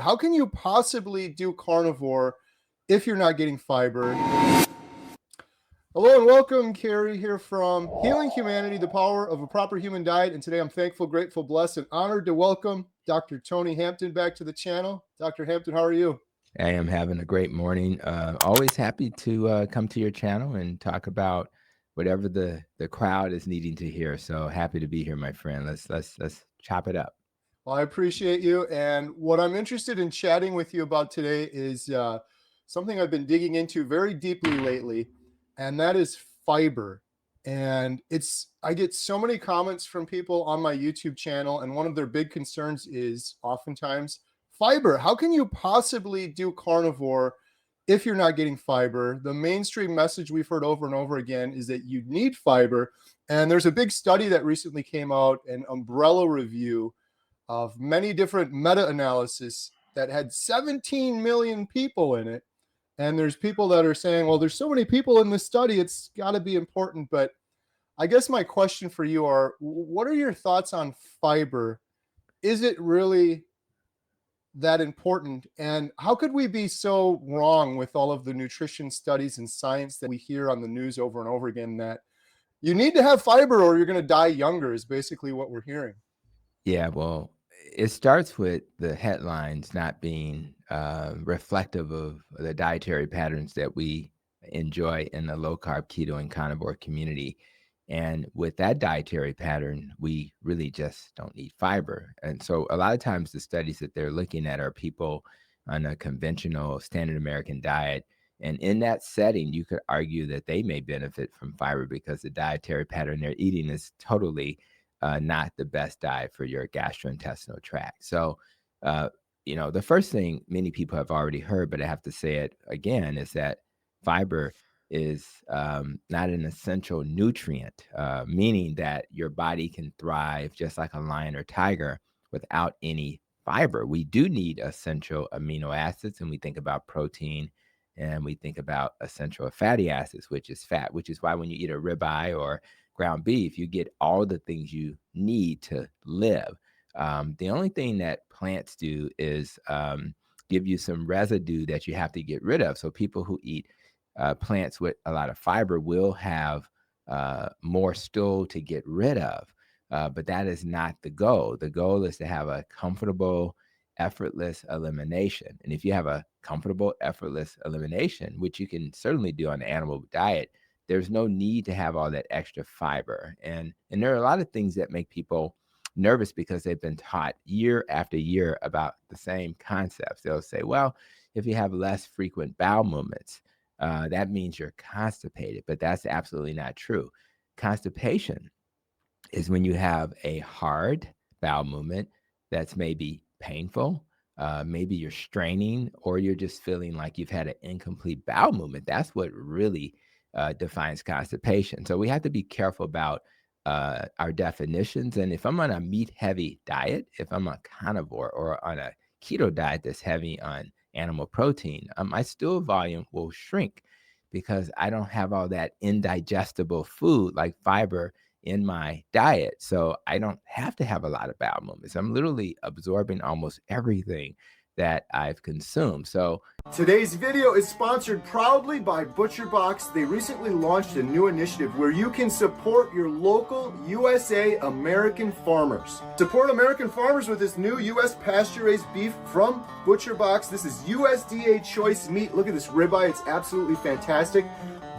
How can you possibly do carnivore if you're not getting fiber? Hello and welcome, Carrie here from Healing Humanity, the Power of a Proper Human Diet. And today I'm thankful, grateful, blessed, and honored to welcome Dr. Tony Hampton back to the channel. Dr. Hampton, how are you? I am having a great morning. Always happy to come to your channel and talk about whatever the crowd is needing to hear. So happy to be here, my friend. Let's chop it up. Well, I appreciate you. And what I'm interested in chatting with you about today is something I've been digging into very deeply lately, and that is fiber. And I get so many comments from people on my YouTube channel, and one of their big concerns is oftentimes fiber. How can you possibly do carnivore if you're not getting fiber? The mainstream message we've heard over and over again is that you need fiber. And there's a big study that recently came out, an umbrella review of many different meta-analysis that had 17 million people in it. And there's people that are saying, well, there's so many people in this study, it's got to be important. But I guess my question for you are, what are your thoughts on fiber? Is it really that important? And how could we be so wrong with all of the nutrition studies and science that we hear on the news over and over again that you need to have fiber or you're going to die younger is basically what we're hearing. Yeah, well, it starts with the headlines not being reflective of the dietary patterns that we enjoy in the low carb, keto, and carnivore community. And with that dietary pattern, we really just don't need fiber. And so a lot of times the studies that they're looking at are people on a conventional standard American diet. And in that setting, you could argue that they may benefit from fiber because the dietary pattern they're eating is totally not the best diet for your gastrointestinal tract. So, the first thing many people have already heard, but I have to say it again, is that fiber is not an essential nutrient, meaning that your body can thrive just like a lion or tiger without any fiber. We do need essential amino acids, and we think about protein and we think about essential fatty acids, which is fat, which is why when you eat a ribeye or ground beef, you get all the things you need to live. The only thing that plants do is give you some residue that you have to get rid of. So people who eat plants with a lot of fiber will have more stool to get rid of. But that is not the goal. The goal is to have a comfortable, effortless elimination. And if you have a comfortable, effortless elimination, which you can certainly do on an animal diet, there's no need to have all that extra fiber. And there are a lot of things that make people nervous because they've been taught year after year about the same concepts. They'll say, well, if you have less frequent bowel movements, that means you're constipated, but that's absolutely not true. Constipation is when you have a hard bowel movement that's maybe painful, maybe you're straining, or you're just feeling like you've had an incomplete bowel movement. That's what really defines constipation. So we have to be careful about our definitions. And if I'm on a meat-heavy diet, if I'm a carnivore or on a keto diet that's heavy on animal protein, my stool volume will shrink because I don't have all that indigestible food like fiber in my diet. So I don't have to have a lot of bowel movements. I'm literally absorbing almost everything that I've consumed. So today's video is sponsored proudly by ButcherBox. They recently launched a new initiative where you can support your local USA American farmers. Support American farmers with this new US pasture-raised beef from ButcherBox. This is USDA choice meat. Look at this ribeye. It's absolutely fantastic.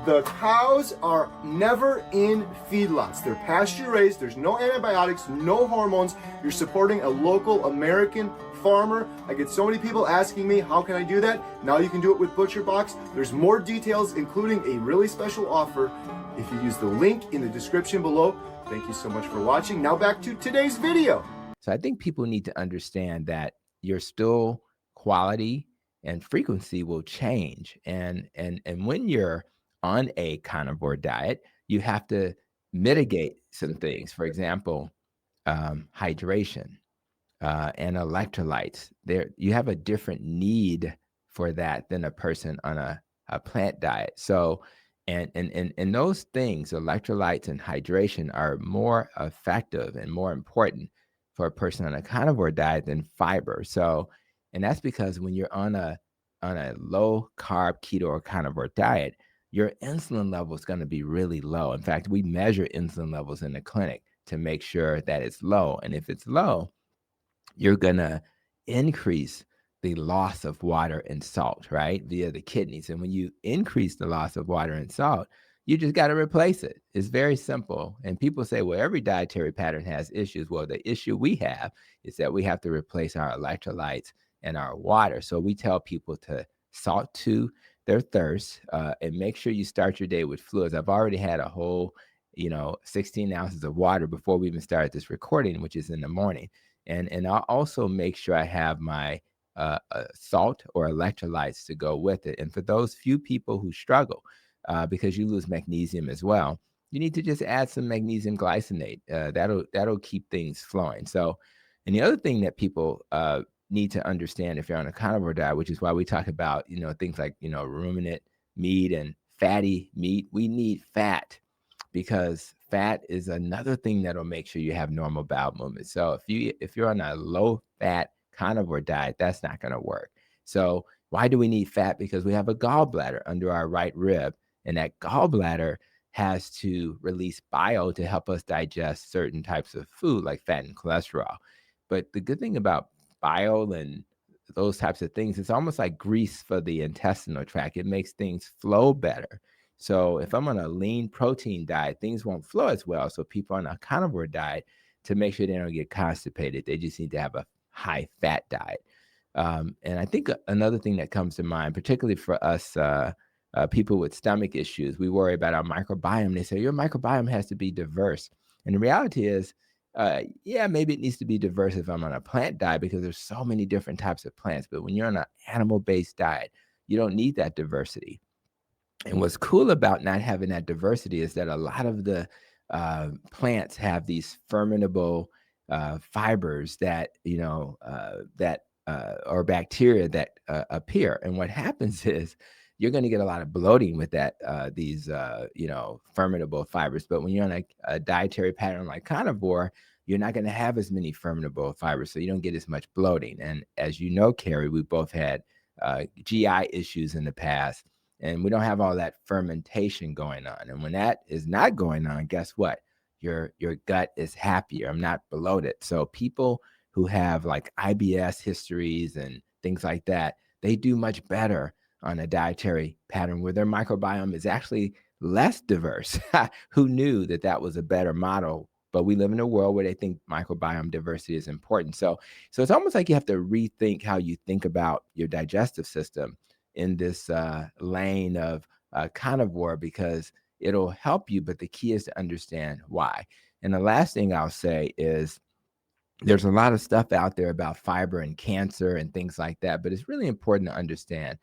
The cows are never in feedlots. They're pasture-raised. There's no antibiotics, no hormones. You're supporting a local American farmer. I get so many people asking me, how can I do that? Now you can do it with ButcherBox. There's more details, including a really special offer if you use the link in the description below. Thank you so much for watching. Now back to today's video. So I think people need to understand that your stool quality and frequency will change. And when you're on a carnivore diet, you have to mitigate some things. For example, hydration and electrolytes. There, you have a different need for that than a person on a plant diet. So, and those things, electrolytes and hydration, are more effective and more important for a person on a carnivore diet than fiber. So, And that's because when you're on a low carb keto or carnivore diet, your insulin level is going to be really low. In fact, we measure insulin levels in the clinic to make sure that it's low. And if it's low, you're going to increase the loss of water and salt, right? Via the kidneys. And when you increase the loss of water and salt, you just got to replace it. It's very simple. And people say, well, every dietary pattern has issues. Well, the issue we have is that we have to replace our electrolytes and our water. So we tell people to salt to their thirst, and make sure you start your day with fluids. I've already had a whole, 16 ounces of water before we even started this recording, which is in the morning. And I'll also make sure I have my salt or electrolytes to go with it. And for those few people who struggle, because you lose magnesium as well, you need to just add some magnesium glycinate. That'll keep things flowing. So, and the other thing that people need to understand if you're on a carnivore diet, which is why we talk about things like ruminant meat and fatty meat, we need fat, because fat is another thing that'll make sure you have normal bowel movements. So if you're on a low fat carnivore diet, that's not going to work. So why do we need fat? Because we have a gallbladder under our right rib, and that gallbladder has to release bile to help us digest certain types of food like fat and cholesterol. But the good thing about bile and those types of things, it's almost like grease for the intestinal tract. It makes things flow better. So if I'm on a lean protein diet, things won't flow as well. So people on a carnivore diet, to make sure they don't get constipated, they just need to have a high fat diet. And I think another thing that comes to mind, particularly for us people with stomach issues, we worry about our microbiome. They say your microbiome has to be diverse. And the reality is, yeah, maybe it needs to be diverse if I'm on a plant diet, because there's so many different types of plants. But when you're on an animal-based diet, you don't need that diversity. And what's cool about not having that diversity is that a lot of the plants have these fermentable fibers that or bacteria that appear. And what happens is you're going to get a lot of bloating with these fermentable fibers. But when you're on a dietary pattern like carnivore, you're not going to have as many fermentable fibers, so you don't get as much bloating. And as you know, Carrie, we both had GI issues in the past, and we don't have all that fermentation going on. And when that is not going on, guess what? Your gut is happier. I'm not bloated. So people who have like IBS histories and things like that, they do much better on a dietary pattern where their microbiome is actually less diverse. Who knew that that was a better model? But we live in a world where they think microbiome diversity is important. So it's almost like you have to rethink how you think about your digestive system in this lane of carnivore, because it'll help you. But the key is to understand why. And the last thing I'll say is, there's a lot of stuff out there about fiber and cancer and things like that, but it's really important to understand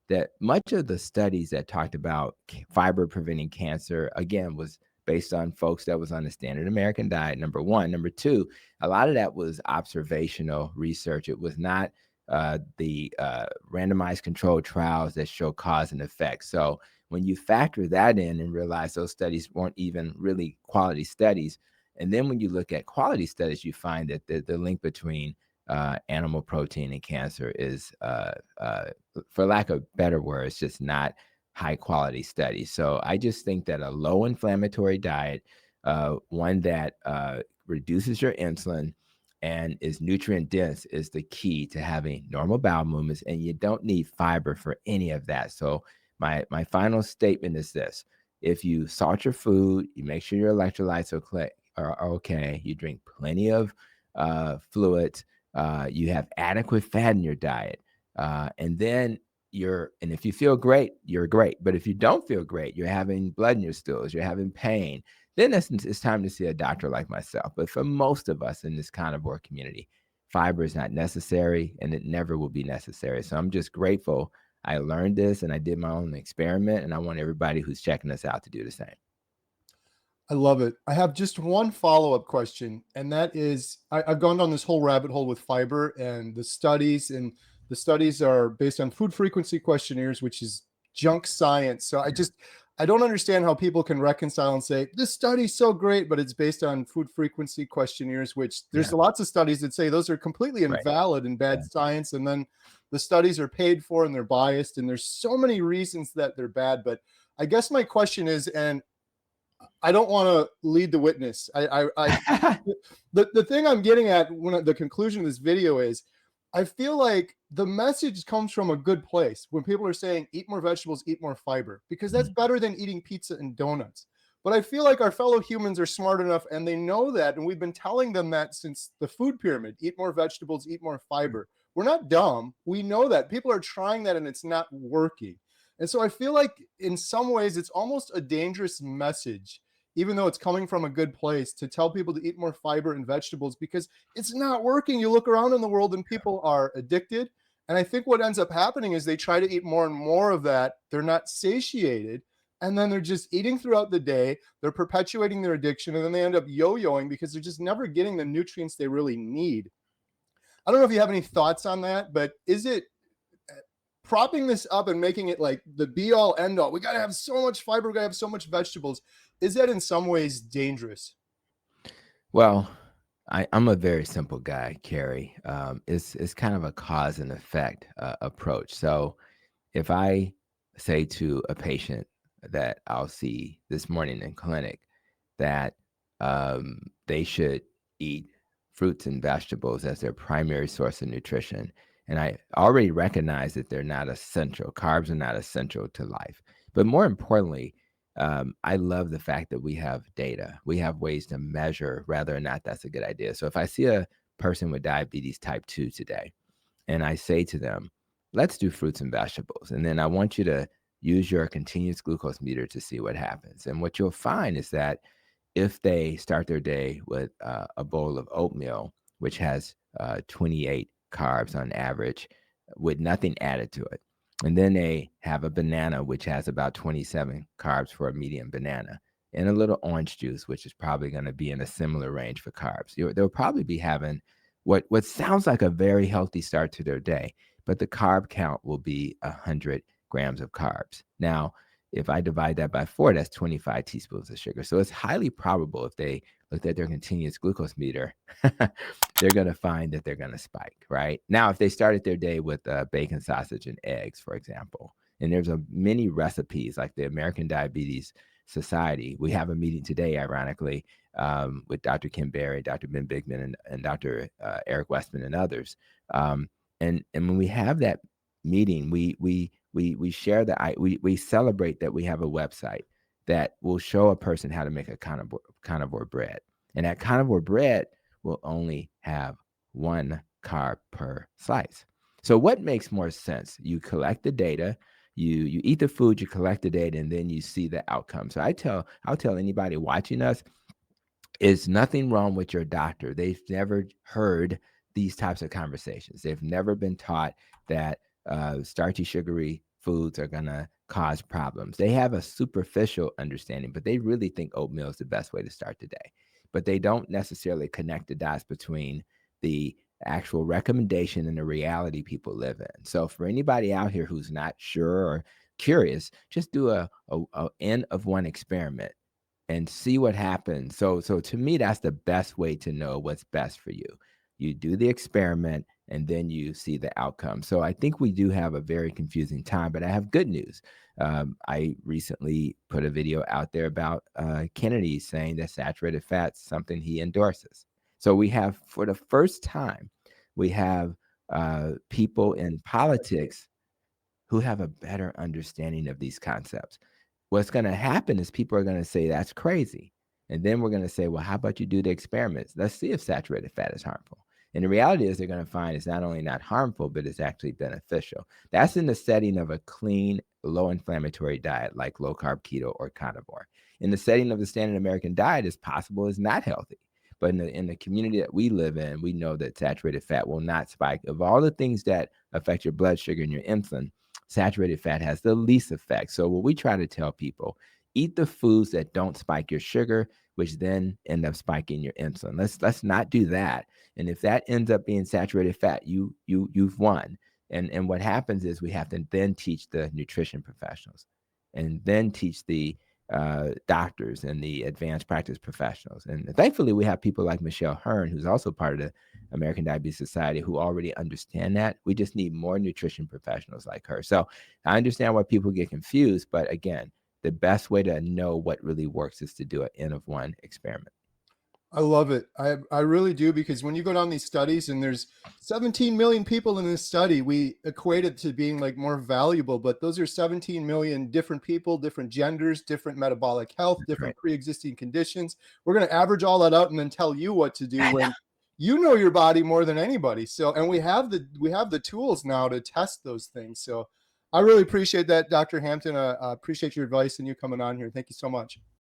that much of the studies that talked about fiber preventing cancer, again, was based on folks that was on the standard American diet, number one. Number two, a lot of that was observational research. It was not the randomized controlled trials that show cause and effect. So when you factor that in and realize those studies weren't even really quality studies, and then when you look at quality studies, you find that the link between animal protein and cancer is, for lack of better words, just not high quality studies. So I just think that a low inflammatory diet, one that reduces your insulin and is nutrient dense, is the key to having normal bowel movements. And you don't need fiber for any of that. So my final statement is this: if you salt your food, you make sure your electrolytes are okay, you drink plenty of fluids, you have adequate fat in your diet, and then and if you feel great, you're great. But if you don't feel great, you're having blood in your stools, you're having pain, then it's time to see a doctor like myself. But for most of us in this carnivore community, fiber is not necessary, and it never will be necessary. So I'm just grateful I learned this and I did my own experiment, and I want everybody who's checking us out to do the same. I love it. I have just one follow-up question, and that is, I've gone down this whole rabbit hole with fiber and the studies, and the studies are based on food frequency questionnaires, which is junk science. So I don't understand how people can reconcile and say this study's so great, but it's based on food frequency questionnaires, which there's Yeah, lots of studies that say those are completely right. invalid and bad Yeah. science. And then the studies are paid for and they're biased, and there's so many reasons that they're bad. But I guess my question is, and I don't want to lead the witness. The thing I'm getting at when the conclusion of this video is, I feel like the message comes from a good place when people are saying eat more vegetables, eat more fiber, because that's Mhm. better than eating pizza and donuts. But I feel like our fellow humans are smart enough and they know that, and we've been telling them that since the food pyramid: eat more vegetables, eat more fiber. We're not dumb. We know that people are trying that and it's not working. And so I feel like in some ways it's almost a dangerous message, even though it's coming from a good place, to tell people to eat more fiber and vegetables, because it's not working. You look around in the world and people are addicted. And I think what ends up happening is they try to eat more and more of that. They're not satiated. And then they're just eating throughout the day. They're perpetuating their addiction. And then they end up yo yoing because they're just never getting the nutrients they really need. I don't know if you have any thoughts on that, but is it propping this up and making it like the be all end all? We got to have so much fiber. We got to have so much vegetables. Is that in some ways dangerous? Well, I'm a very simple guy, Carrie. It's kind of a cause and effect approach. So if I say to a patient that I'll see this morning in clinic that they should eat fruits and vegetables as their primary source of nutrition, and I already recognize that they're not essential, carbs are not essential to life. But more importantly, I love the fact that we have data. We have ways to measure whether or not that's a good idea. So if I see a person with diabetes type 2 today, and I say to them, let's do fruits and vegetables. And then I want you to use your continuous glucose meter to see what happens. And what you'll find is that if they start their day with a bowl of oatmeal, which has 28 carbs on average, with nothing added to it, and then they have a banana, which has about 27 carbs for a medium banana, and a little orange juice, which is probably going to be in a similar range for carbs, they'll probably be having what sounds like a very healthy start to their day, but the carb count will be 100 grams of carbs. Now, if I divide that by 4, that's 25 teaspoons of sugar. So it's highly probable if they looked at their continuous glucose meter, they're going to find that they're going to spike, right? Now, if they started their day with bacon, sausage, and eggs, for example, and there's many recipes like the American Diabetes Society. We have a meeting today, ironically, with Dr. Kim Berry, Dr. Ben Bigman, and Dr. Eric Westman, and others. And when we have that meeting, we share we celebrate that we have a website that will show a person how to make a carnivore bread, and that carnivore bread will only have 1 carb per slice. So what makes more sense? You collect the data, you eat the food, you collect the data, and then you see the outcome. So I'll tell anybody watching us, is nothing wrong with your doctor. They've never heard these types of conversations. They've never been taught that starchy, sugary foods are going to cause problems. They have a superficial understanding, but they really think oatmeal is the best way to start the day. But they don't necessarily connect the dots between the actual recommendation and the reality people live in. So for anybody out here who's not sure or curious, just do a N of 1 experiment and see what happens. So to me, that's the best way to know what's best for you. You do the experiment and then you see the outcome. So I think we do have a very confusing time, but I have good news. I recently put a video out there about Kennedy saying that saturated fat's something he endorses. So we have, for the first time, we have people in politics who have a better understanding of these concepts. What's going to happen is people are going to say that's crazy. And then we're going to say, well, how about you do the experiments? Let's see if saturated fat is harmful. And the reality is they're going to find it's not only not harmful, but it's actually beneficial. That's in the setting of a clean, low inflammatory diet like low carb, keto, or carnivore. In the setting of the standard American diet, it's possible it's not healthy. But in the community that we live in, we know that saturated fat will not spike. Of all the things that affect your blood sugar and your insulin, saturated fat has the least effect. So what we try to tell people, eat the foods that don't spike your sugar, which then end up spiking your insulin. Let's not do that. And if that ends up being saturated fat, you've won. And what happens is we have to then teach the nutrition professionals. and then teach the doctors and the advanced practice professionals. And thankfully, we have people like Michelle Hearn, who's also part of the American Diabetes Society, who already understand that. We just need more nutrition professionals like her. So I understand why people get confused, but again, the best way to know what really works is to do an N of 1 experiment. I love it. I really do, because when you go down these studies and there's 17 million people in this study, we equate it to being like more valuable, but those are 17 million different people, different genders, different metabolic health, That's right. different pre-existing conditions. We're going to average all that out and then tell you what to do when you know your body more than anybody. So, and we have the tools now to test those things. So I really appreciate that, Dr. Hampton. I appreciate your advice and you coming on here. Thank you so much.